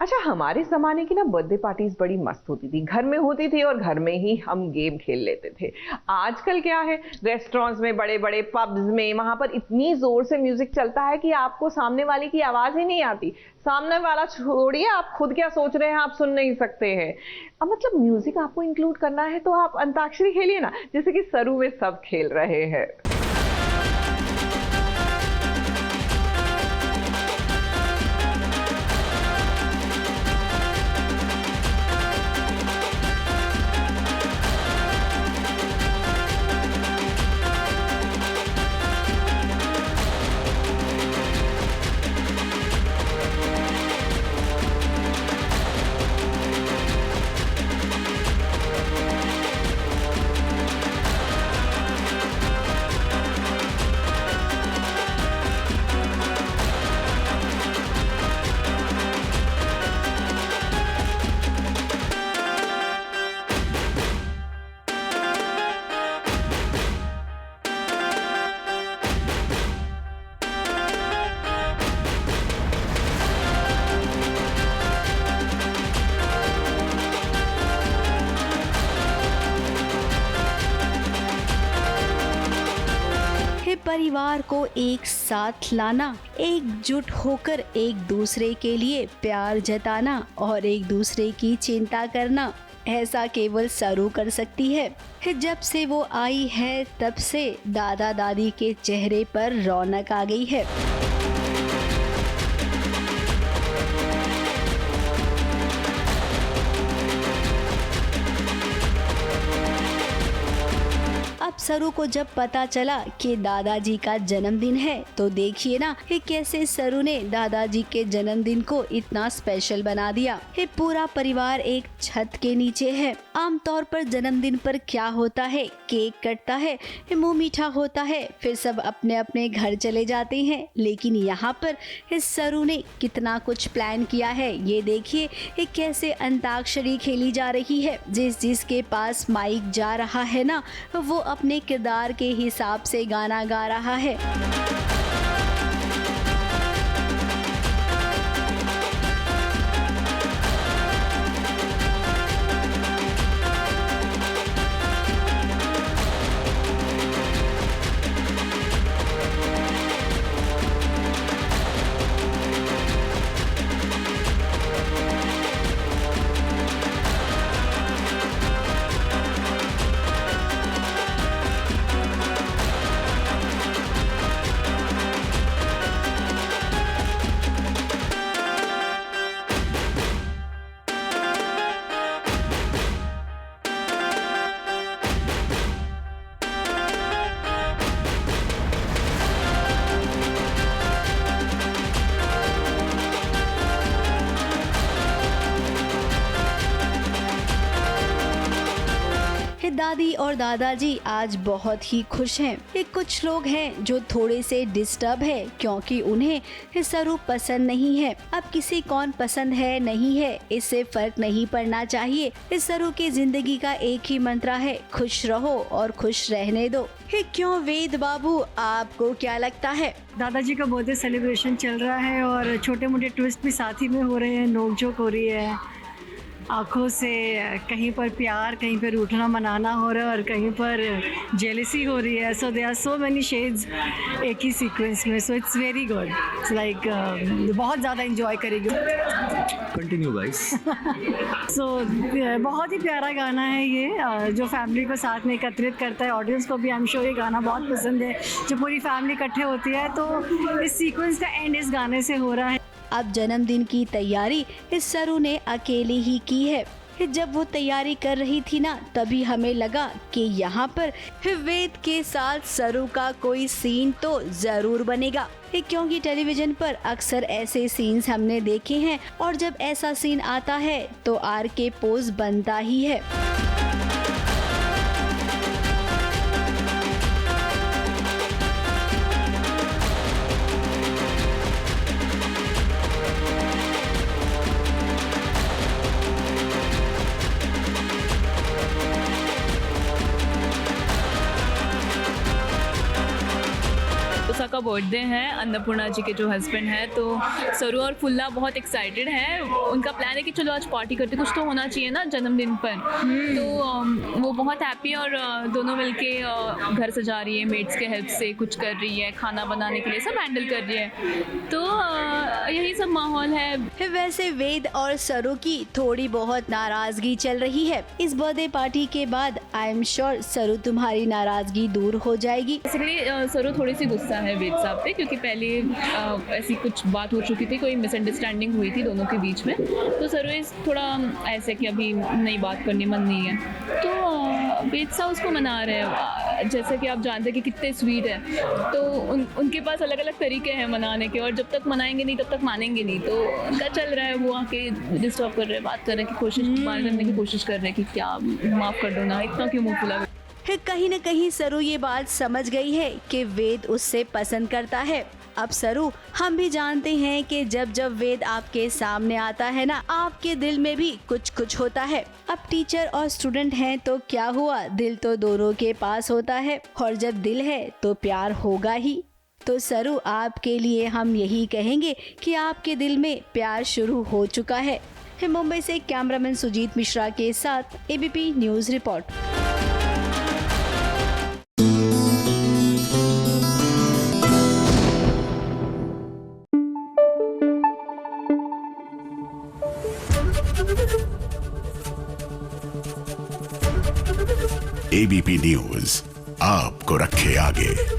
अच्छा, हमारे ज़माने की ना बर्थडे पार्टीज़ बड़ी मस्त होती थी, घर में होती थी और घर में ही हम गेम खेल लेते थे। आजकल क्या है, रेस्टोरेंट्स में, बड़े-बड़े पब्स में, वहाँ पर इतनी ज़ोर से म्यूज़िक चलता है कि आपको सामने वाले की आवाज़ ही नहीं आती। सामने वाला छोड़िए, आप खुद क्या सोच रहे हैं, आप सुन नहीं सकते हैं। अब मतलब म्यूज़िक आपको इंक्लूड करना है तो आप अंताक्षरी खेलिए ना, जैसे कि सरू में सब खेल रहे हैं। है परिवार को एक साथ लाना, एकजुट होकर एक दूसरे के लिए प्यार जताना और एक दूसरे की चिंता करना, ऐसा केवल सरू कर सकती है। जब से वो आई है तब से दादा दादी के चेहरे पर रौनक आ गई है। अब सरू को जब पता चला कि दादाजी का जन्मदिन है तो देखिए ना कि कैसे सरू ने दादाजी के जन्मदिन को इतना स्पेशल बना दिया। ये पूरा परिवार एक छत के नीचे है। आमतौर पर जन्मदिन पर क्या होता है, केक कटता है, मुंह मीठा होता है, फिर सब अपने अपने घर चले जाते हैं। लेकिन यहाँ पर सरू ने कितना कुछ प्लान किया है। ये देखिए कैसे अंताक्षरी खेली जा रही है। जिसके पास माइक जा रहा है ना, वो अपने किरदार के हिसाब से गाना गा रहा है। दादी और दादाजी आज बहुत ही खुश हैं। कुछ लोग हैं जो थोड़े से डिस्टर्ब है क्योंकि उन्हें सरू पसंद नहीं है। अब किसी कौन पसंद है नहीं है, इससे फर्क नहीं पड़ना चाहिए। इस सरू की जिंदगी का एक ही मंत्र है, खुश रहो और खुश रहने दो। क्यों वेद बाबू, आपको क्या लगता है? दादाजी का बर्थडे सेलिब्रेशन चल रहा है और छोटे मोटे ट्विस्ट भी साथ ही में हो रहे हैं। नोकझोंक हो रही है, आँखों से कहीं पर प्यार, कहीं पर रूठना मनाना हो रहा है और कहीं पर जेलसी हो रही है। So there are so many shades एक ही सीक्वेंस में। So it's very good. It's like बहुत ज़्यादा इंजॉय करेगी। Continue guys. सो बहुत ही प्यारा गाना है ये, जो फैमिली को साथ में एकत्रित करता है। ऑडियंस को भी आई एम श्योर ये गाना बहुत पसंद है। जब पूरी फैमिली इकट्ठे होती है तो इस सीक्वेंस का एंड इस गाने से हो रहा है। अब जन्मदिन की तैयारी इस सरू ने अकेले ही की है। जब वो तैयारी कर रही थी ना, तभी हमें लगा कि यहाँ पर वेद के साथ सरू का कोई सीन तो जरूर बनेगा, क्योंकि टेलीविजन पर अक्सर ऐसे सीन्स हमने देखे हैं और जब ऐसा सीन आता है तो आर के पोज बनता ही है। बर्थडे है, अन्नपूर्णा जी के जो हस्बैंड है, तो सरू और फुल्ला बहुत एक्साइटेड हैं। उनका प्लान है कि चलो आज पार्टी करते, कुछ तो होना चाहिए ना जन्मदिन पर। तो वो बहुत हैप्पी और दोनों मिलके घर सजा रही है, मेड्स के हेल्प से कुछ कर रही है, खाना बनाने के लिए सब हैंडल कर रही है। तो यही सब माहौल है। वैसे वेद और सरू की थोड़ी बहुत नाराजगी चल रही है। इस बर्थडे पार्टी के बाद आई एम श्योर सरू तुम्हारी नाराजगी दूर हो जाएगी। बेसिकली सरू थोड़ी सी गुस्सा है वेद साहब पे, क्योंकि पहले ऐसी कुछ बात हो चुकी थी, कोई मिसअंडरस्टैंडिंग हुई थी दोनों के बीच में। तो सरू इस थोड़ा ऐसे कि अभी नई बात करने मन नहीं है, तो वेद साहब उसको मना रहे हैं। जैसे कि आप जानते हैं कि कितने स्वीट है, तो उनके पास अलग अलग तरीके हैं मनाने के, और जब तक मनाएंगे नहीं तब तक मानेंगे नहीं। तो उनका चल रहा है, वो आके डिस्टर्ब कर रहे हैं, बात कर रहे हैं कि कोशिश बात करने की कोशिश कर रहे हैं कि क्या माफ़ कर दो ना, इतना क्यों मुँह फुला। कहीं न कहीं सरू ये बात समझ गई है कि वेद उससे पसंद करता है। अब सरू, हम भी जानते हैं कि जब जब वेद आपके सामने आता है ना, आपके दिल में भी कुछ कुछ होता है। अब टीचर और स्टूडेंट हैं तो क्या हुआ, दिल तो दोनों के पास होता है, और जब दिल है तो प्यार होगा ही। तो सरू, आपके लिए हम यही कहेंगे कि आपके दिल में प्यार शुरू हो चुका है। मुंबई से कैमरामैन सुजीत मिश्रा के साथ ABP news report. ABP news आपको रखे आगे।